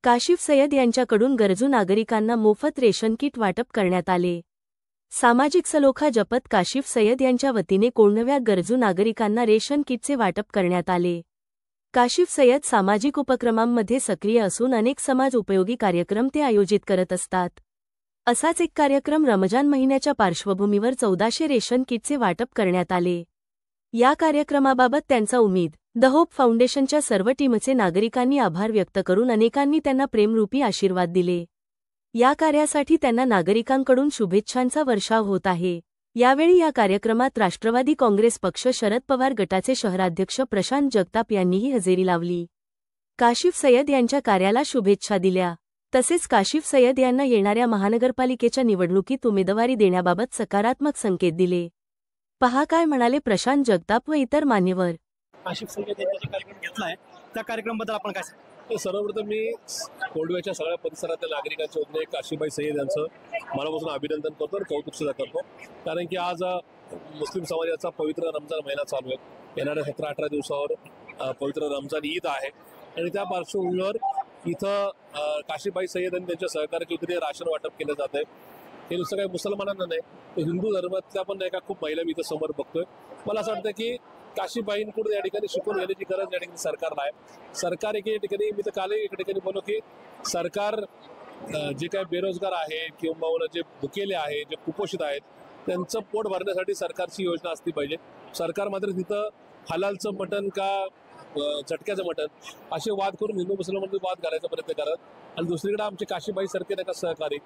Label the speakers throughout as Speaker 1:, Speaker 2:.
Speaker 1: काशिफ सय्यद यांच्याकडून गरजू नागरिकांना मोफत रेशन किट वाटप करण्यात आले। सामाजिक सलोखा जपत काशिफ सय्यद यांच्या वतीने कोंढव्या गरजू नागरिकांना रेशन किटचे वाटप करण्यात आले। काशिफ सय्यद सामाजिक उपक्रमांमध्ये सक्रिय असून अनेक समाज उपयोगी कार्यक्रम ते आयोजित करत असतात। असाच एक कार्यक्रम रमजान महिन्याच्या पार्श्वभूमीवर 1400 रेशन किटचे वाटप करण्यात आले। या कार्यक्रमाबाबत त्यांचा उमेद द होप फाउंडेशनच्या सर्व टीमचे नागरिकांनी आभार व्यक्त करून अनेकांनी त्यांना प्रेमरूपी आशीर्वाद दिले। या कार्यासाठी त्यांना नागरिकांकडून शुभेच्छांचा वर्षाव होत आहे। यावेळी या कार्यक्रमात राष्ट्रवादी काँग्रेस पक्ष शरद पवार गटाचे शहराध्यक्ष प्रशांत जगताप यांनीही हजेरी लावली। काशिफ सय्यद यांच्या कार्याला शुभेच्छा दिल्या। तसेच काशिफ सय्यद यांना येणाऱ्या महानगरपालिकेच्या निवडणुकीत उमेदवारी देण्याबाबत सकारात्मक संकेत दिले। पहा काय म्हणाले प्रशांत जगताप व इतर मान्यवर।
Speaker 2: काशिफ सय्यद यांचा कार्यक्रम घेतलाय त्या कार्यक्रमाबद्दल आपण काय सांगता?
Speaker 3: सर्वप्रथम मी कोंढव्याच्या सगळ्या परिसरातील नागरिकांच्या वतीने काशिफभाई सय्यद यांचं मनापासून अभिनंदन करतो आणि कौतुक सुद्धा करतो। कारण की आज मुस्लिम समाजाचा पवित्र रमजान महिना चालू आहे। येणाऱ्या 17-18 दिवसावर पवित्र रमजान ईद आहे आणि त्या पार्श्वभूमीवर इथं काशिफभाई सय्यद आणि त्यांच्या सहकार्याच्या वतीने राशन वाटप केलं जात आहे। हे नुसतं काही मुसलमानांना नाही तर हिंदू धर्मातल्या पण एका खूप महिला मी इथं समोर बघतोय। मला असं वाटतं की काशिफबाईंकडून या ठिकाणी शिकून घेण्याची गरज या ठिकाणी सरकारला आहे। सरकार एके ठिकाणी मी तर कालही एका ठिकाणी बोललो की सरकार जे काही बेरोजगार आहे किंवा जे भुकेले आहे जे कुपोषित आहेत त्यांचं पोट भरण्यासाठी सरकारची योजना असली पाहिजे। सरकार मात्र तिथं हलालचं मटण का झटक्याचं मटण असे वाद करून हिंदू मुसलमानांमध्ये वाद घालायचा प्रयत्न करत आणि दुसरीकडे आमचे काशिफबाई सारखे नाही का सहकारी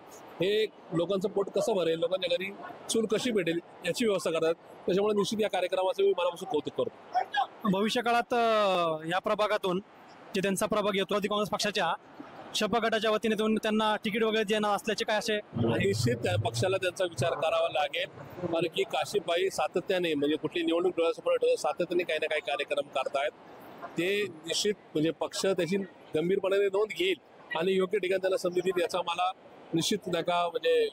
Speaker 3: हे लोकांचं पोट कसं भरेल लोकांच्या घरी चूल कशी भेटेल याची व्यवस्था करतात। त्याच्यामुळे निश्चित या कार्यक्रमाचं मी मनापासून कौतुक करतो।
Speaker 2: भविष्य काळात या प्रभागातून जे त्यांचा प्रभाग येतो काँग्रेस पक्षाच्या शपा गटाच्या वतीने त्यांना तिकीट वगैरे देणार असल्याचे काय असे
Speaker 3: निश्चित त्या पक्षाला त्यांचा विचार करावा लागेल। कारण की काशिफबाई सातत्याने म्हणजे कुठली निवडणूक डोळ्यासमोर सातत्याने काही ना काही कार्यक्रम करतायत। ते निश्चित म्हणजे पक्ष त्याची गंभीरपणाने नोंद घेईल आणि योग्य ठिकाणी त्यांना संधी देईल याचा मला निश्चित नका म्हणजे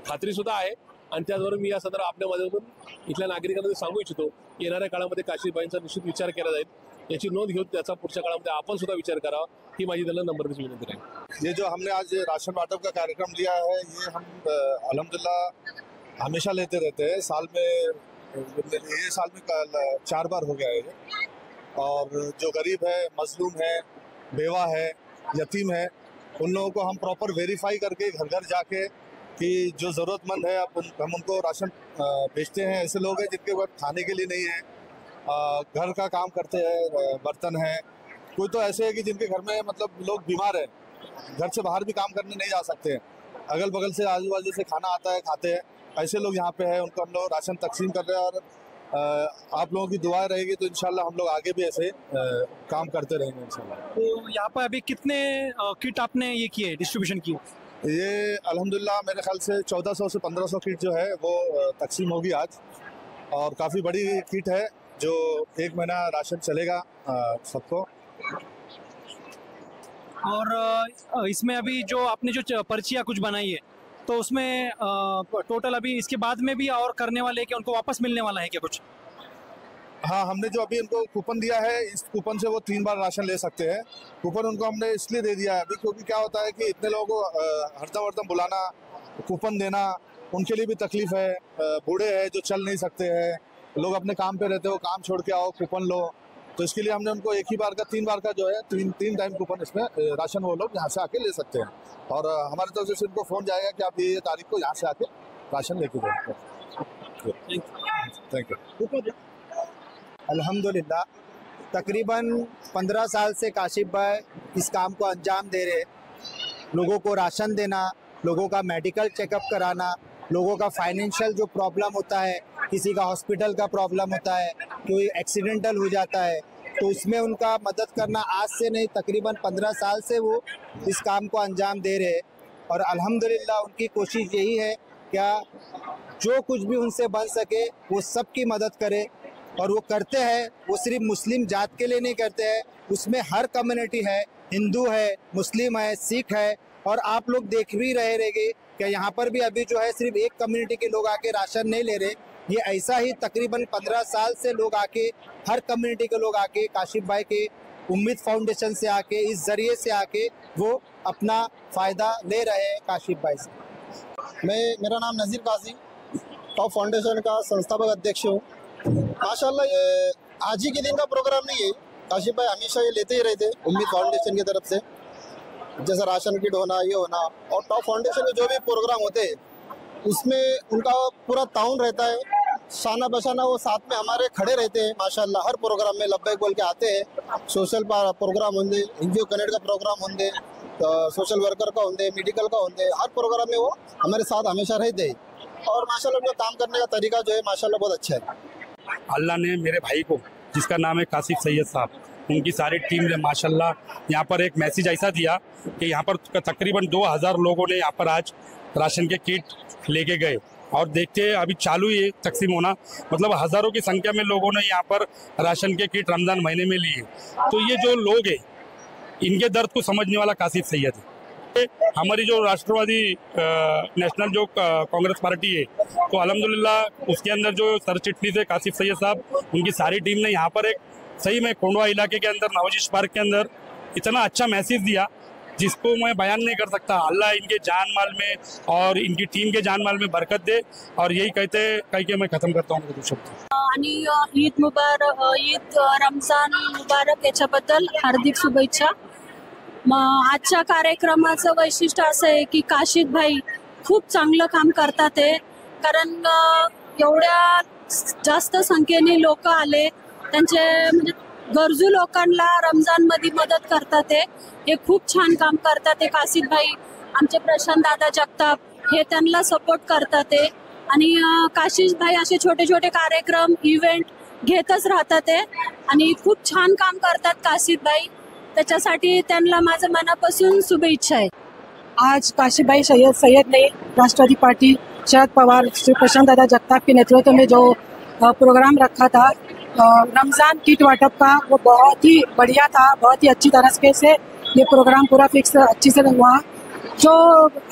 Speaker 3: खात्री सुद्धा आहे। आणि त्याचबरोबर मी या संदर्भात आपल्या माध्यमातून इथल्या नागरिकांना सांगू इच्छितो येणाऱ्या काळामध्ये काशिफबाईंचा निश्चित विचार केला जाईल याची नोंद घेऊन त्याचा पुढच्या काळामध्ये आपण सुद्धा विचार करावा ही माझी त्यांना नम्र विनंती आहे।
Speaker 4: ये जो हमने आज राशन वाटप का कार्यक्रम लिया है ये हम अल्हम्दुलिल्लाह हमेशा लेते रहते हैं। साल में 4 बार हो गया है। और जो गरीब है मजलूम है बेवा है यतीम है उन लोगों को हम प्रॉपर वेरीफाई करके घर घर जाके कि जो ज़रूरतमंद है हम उनको राशन भेजते हैं। ऐसे लोग हैं जिनके पास खाने के लिए नहीं है, घर का काम करते हैं, बर्तन है, कोई तो ऐसे है कि जिनके घर में मतलब लोग बीमार हैं, घर से बाहर भी काम करने नहीं जा सकते हैं, अगल बगल से आजू बाजू से खाना आता है खाते हैं, ऐसे लोग यहाँ पे हैं उनको हम लोग राशन तकसीम कर रहे हैं। और आप लोगों की दुआएं रहेगी तो इंशाल्लाह हम लोग आगे भी ऐसे काम करते रहेंगे इंशाल्लाह।
Speaker 2: तो यहाँ पर अभी कितने किट आपने ये किए डिस्ट्रीब्यूशन किए?
Speaker 4: ये अल्हम्दुलिल्लाह मेरे ख्याल से 1400 से 1500 किट जो है वो तकसीम होगी आज। और काफ़ी बड़ी किट है जो 1 महीना राशन चलेगा सबको।
Speaker 2: और इसमें अभी जो आपने जो पर्चियाँ कुछ बनाई है तो उसमें टोटल अभी इसके बाद में भी और करने वाले हैं कि उनको वापस मिलने वाला है क्या कुछ?
Speaker 4: हाँ, हमने जो अभी उनको कूपन दिया है इस कूपन से वो 3 बार राशन ले सकते हैं। कूपन उनको हमने इसलिए दे दिया है अभी क्योंकि क्या होता है कि इतने लोगों को हरदम बुलाना कूपन देना उनके लिए भी तकलीफ है। बूढ़े हैं जो चल नहीं सकते हैं, लोग अपने काम पे रहते हो, काम छोड़ के आओ कूपन लो, तो इसके लिए हमने उनको एक ही बार का 3 बार का जो है तीन टाइम कूपन इसमें राशन वो लोग यहाँ से आके ले सकते हैं। और हमारी तरफ से उनको फ़ोन जाएगा कि आप ये तारीख को यहाँ से आके राशन लेके जाएंगे। Thank you.
Speaker 5: अल्हम्दुलिल्लाह तकरीबन 15 साल से काशिफ भाई इस काम को अंजाम दे रहे। लोगों को राशन देना, लोगों का मेडिकल चेकअप कराना, लोगों का फाइनेंशियल जो प्रॉब्लम होता है, किसी का हॉस्पिटल का प्रॉब्लम होता है, कोई एक्सीडेंटल हो जाता है तो उसमें उनका मदद करना आज से नहीं तकरीबन 15 साल से वो इस काम को अंजाम दे रहे। और अल्हम्दुलिल्लाह उनकी कोशिश यही है क्या जो कुछ भी उनसे बन सके वो सबकी मदद करे। और वो करते हैं, वो सिर्फ मुस्लिम जात के लिए नहीं करते हैं, उसमें हर कम्युनिटी है, हिंदू है, मुस्लिम है, सिख है। और आप लोग देख भी रहे रहेंगे कि यहाँ पर भी अभी जो है सिर्फ एक कम्युनिटी के लोग आके राशन नहीं ले रहे, ये ऐसा ही तकरीबन 15 साल से लोग आके हर कम्युनिटी के लोग आके काशिफ भाई के उम्मीद फाउंडेशन से आके, इस जरिए से आके वो अपना फ़ायदा ले रहे हैं काशिफ भाई से।
Speaker 6: मेरा नाम नज़ीर काजी, टॉप फाउंडेशन का संस्थापक अध्यक्ष हूँ। माशाल्लाह ये आज ही के दिन का प्रोग्राम नहीं है, काशिफ भाई हमेशा ये लेते ही रहते उम्मीद फाउंडेशन की तरफ से, जैसा राशन किट होना, ये होना, और टॉप फाउंडेशन के जो भी प्रोग्राम होते हैं उसमें उनका पूरा ताउन रहता है। शाना बशाना वो साथ में हमारे खड़े रहते हैं माशाल्लाह। हर प्रोग्राम में लब्बैक बोल के आते हैं। सोशल प्रोग्राम होंगे, एनजीओ कनेक्ट का प्रोग्राम होंगे, तो सोशल वर्कर का होंगे, मेडिकल का होंगे, हर प्रोग्राम में वो हमारे साथ हमेशा रहते हैं। और माशाल्लाह उनका काम करने का तरीका जो है माशाल्लाह बहुत अच्छा है।
Speaker 7: अल्लाह ने मेरे भाई को, जिसका नाम है काशिफ सैयद साहब, उनकी सारी टीम ने माशाल्लाह यहाँ पर एक मैसेज ऐसा दिया कि यहाँ पर तकरीबन 2000 लोगों ने यहाँ पर आज राशन के किट लेके गए, और देखते हैं अभी चालू ही तकसीम होना, मतलब हज़ारों की संख्या में लोगों ने यहाँ पर राशन के किट रमज़ान महीने में लिए। तो ये जो लोग हैं, इनके दर्द को समझने वाला काशिफ सैयद है। हमारी जो राष्ट्रवादी नेशनल जो कांग्रेस पार्टी है, तो अल्हम्दुलिल्लाह उसके अंदर जो सर चिटनीस है काशिफ सैयद साहब, उनकी सारी टीम ने यहाँ पर एक सही में कोंडवा इलाके के अंदर नवाजिश पार्क के अंदर इतना अच्छा मैसेज दिया जिसको मैं बयान नहीं कर सकता। अल्लाह इनके जान माल में और इनकी टीम के जान माल में बरकत दे, और यही कह के मैं खत्म करता हूँ शब्द।
Speaker 8: आणि ईद मुबारक, ईद रमजान मुबारक याच्याबद्दल हार्दिक शुभेच्छा। आजच्या कार्यक्रमाचं वैशिष्ट्य असं आहे की काशिफ भाई खूप चांगलं काम करतात आहे, कारण एवढ्या जास्त संख्येने लोक आले, त्यांचे म्हणजे गरजू लोकांना रमजानमध्ये मदत करतात आहे। हे खूप छान काम करतात आहे काशिफ भाई। आमचे प्रशांत दादा जगताप हे त्यांना सपोर्ट करतात आहे, आणि काशिफ भाई असे छोटे छोटे कार्यक्रम इव्हेंट घेतच राहतात आहे, आणि खूप छान काम करतात काशिफ भाई। त्याच्यासाठी त्यांना माझं मनापासून शुभेच्छा आहे।
Speaker 9: आज काशिफ भाई सैयद ने राष्ट्रवादी पार्टी शरद पवार श्री प्रशांत दादा जगताप के नेतृत्व में जो प्रोग्राम रखा था रमज़ान किट वाटप का, वो बहुत ही बढ़िया था। बहुत ही अच्छी तरह से ये प्रोग्राम पूरा फिक्स अच्छी से हुआ। जो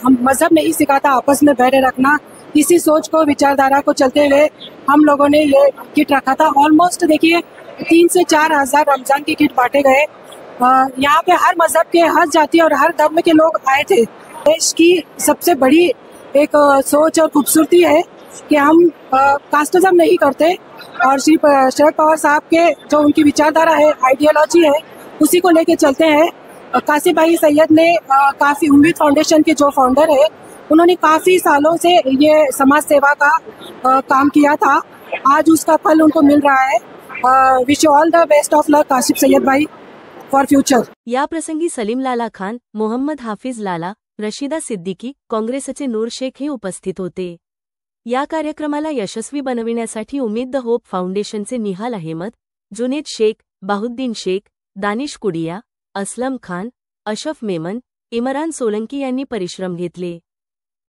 Speaker 9: हम मज़हब नहीं सिखाता आपस में बैठे रखना, इसी सोच को, विचारधारा को चलते हुए हम लोगों ने ये किट रखा था। ऑलमोस्ट देखिए 3 से 4 हज़ार रमज़ान की किट बांटे गए। यहाँ पे हर मज़हब के, हर जाति और हर धर्म के लोग आए थे। देश की सबसे बड़ी एक सोच और खूबसूरती है कि हम कास्टिज्म नहीं करते, और श्री शरद पवार साहब के जो उनकी विचारधारा है, आइडियोलॉजी है, उसी को लेके चलते हैं। काशिफ भाई सैयद ने काफ़ी, उम्मीद फाउंडेशन के जो फाउंडर है, उन्होंने काफ़ी सालों से ये समाज सेवा का काम किया था। आज उसका फल उनको मिल रहा है। Wish you all the best of luck Kashif Syed भाई फॉर फ्यूचर।
Speaker 1: या प्रसंगी सलीम लाला खान, मोहम्मद हाफिज लाला, रशिदा सिद्दीकी, काँग्रेसचे नूर शेख हे उपस्थित होते। या कार्यक्रमाला यशस्वी बनविण्यासाठी उम्मीद द होप फाउंडेशनचे निहाल अहमद, जुनेद शेख, बाहुद्दीन शेख, दानिश कुडिया, असलम खान, अशफ मेमन, इमरान सोलंकी यांनी परिश्रम घेतले।